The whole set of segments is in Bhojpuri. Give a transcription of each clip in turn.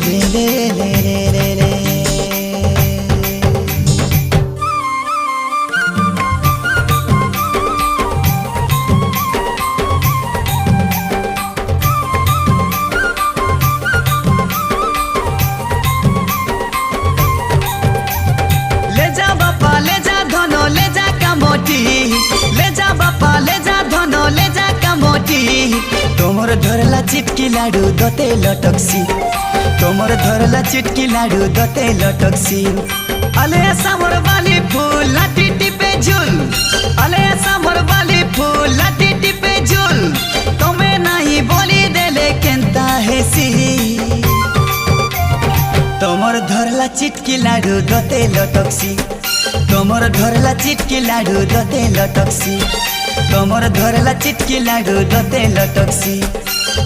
ले ले ले ले ले ले। ले जा बापा ले जा धनो ले जा कामोटी, ले जा बापा ले जा धनो ले जा कामोटी। तोमर धरला चिटकी लाडू दते लटकसी, तोमर धरला चिटकी लाडू दते लटकसी। अले सामर वाली फूल लाठी टिपे झूल, अले सामर वाली फूल लाठी टिपे झूल। तुम्हें नहीं बोली देले केंता हेसी, तोमर धरला चिटकी लाडू दते लटकसी, तोमर धरला चिटकी लाडू दते लटकसी। तोमर धरला चिटकी लाडू दते लटकसी,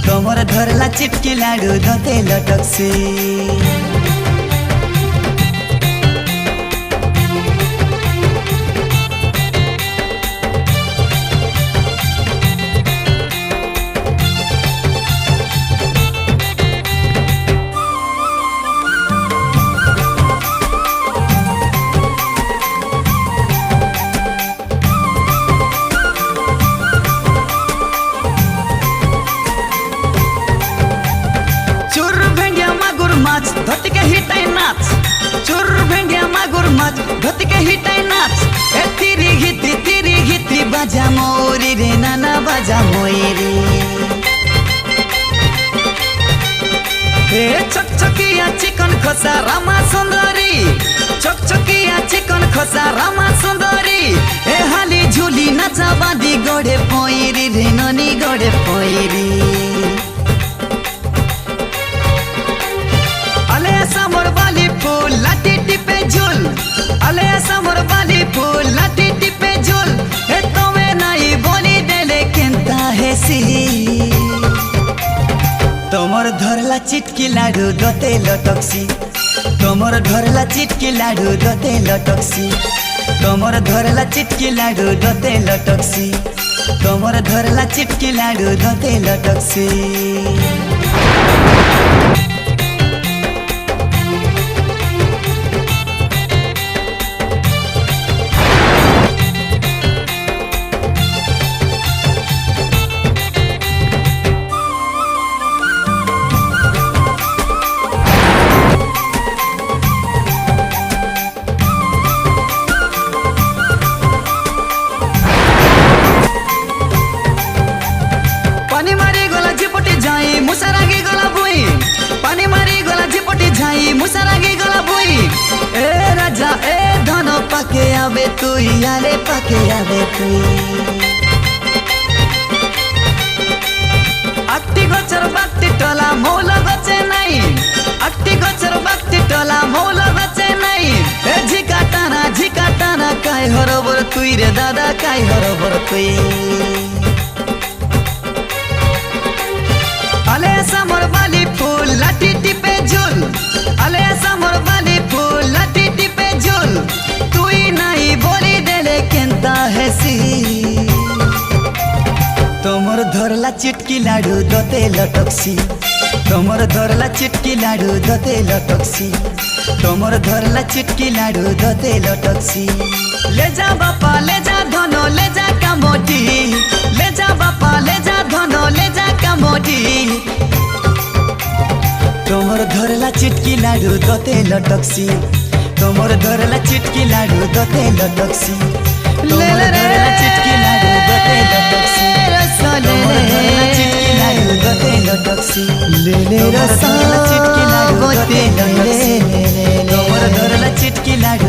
तोमर धरला चिटकी लाडू दते लटकसी। धोती के हिटाई नाच, चुर भेंडिया मागुर माछ धोती के हिटाई नाच। ए तिरी घिती बाजा मोरी रे नाना बाजा मोरी। ए चकचकिया चिकन खोसा रामा सुंदरी, चकचकिया चिकन खोसा रामा सुंदरी। ए हाली झुली नाचा बांधी गोड़े पोइरी रे ननी गोड़े पोइरी। अले सामर वाली फूल लाठी टिपे झूल, अले सामर वाली फूल लाठी टिपे झूल। हे तुम्हें नहीं बोली देले केंता हेसी, तोमर धरला चिटकी लाडू दते लटकसी, तोमर धरला चिटकी लाडू दते लटकसी। तोमर धरला चिटकी लाडू दते लटकसी, तोमर धरला चिटकी लाडू दते लटकसी। पानी मारी गोला झिपटी झाई मुसरागी गोला बुई, पानी मारी गोला झिपटी झाई मुसरागी गोला बुई। ए राजा ए धनो पाके आवे तुई, यारे पाके आवे तुई। अक्टी गोचर बाक्टी टोला मौला गचे नहीं, अक्टी गोचर बाक्टी टोला मौला गचे नहीं। ए झिका टाना काय हरोबर तुई रे दादा काय हरोबर तुई। अले सामर वाली फूल लाठी टिपे झूल, अले सामर वाली फूल लाठी टिपे झूल। तुई नहीं बोली देले केंता हेसी, तोमर धरला चिटकी लाडू दते लटकसी, तोमर धरला चिटकी लाडू दते लटकसी। तोमर धरला चिटकी लाडू दते लटकसी। ले जा बापा ले जा धनो ले जा कामोटी, ले जा बापा ले जा धनो ले जा कामोटी। तोमर धरला चिटकी लाडू दते लटकसी, तोमर धरला चिटकी लाडू दते लटकसी। तोमर धरला चिटकी लाडू दते लटकसी, तोमर धरला चिटकी लाडू दते लटकसी। ले ले रसा चिटकी लाडू दते लटकसी, तोमर धरला चिटकी लाडू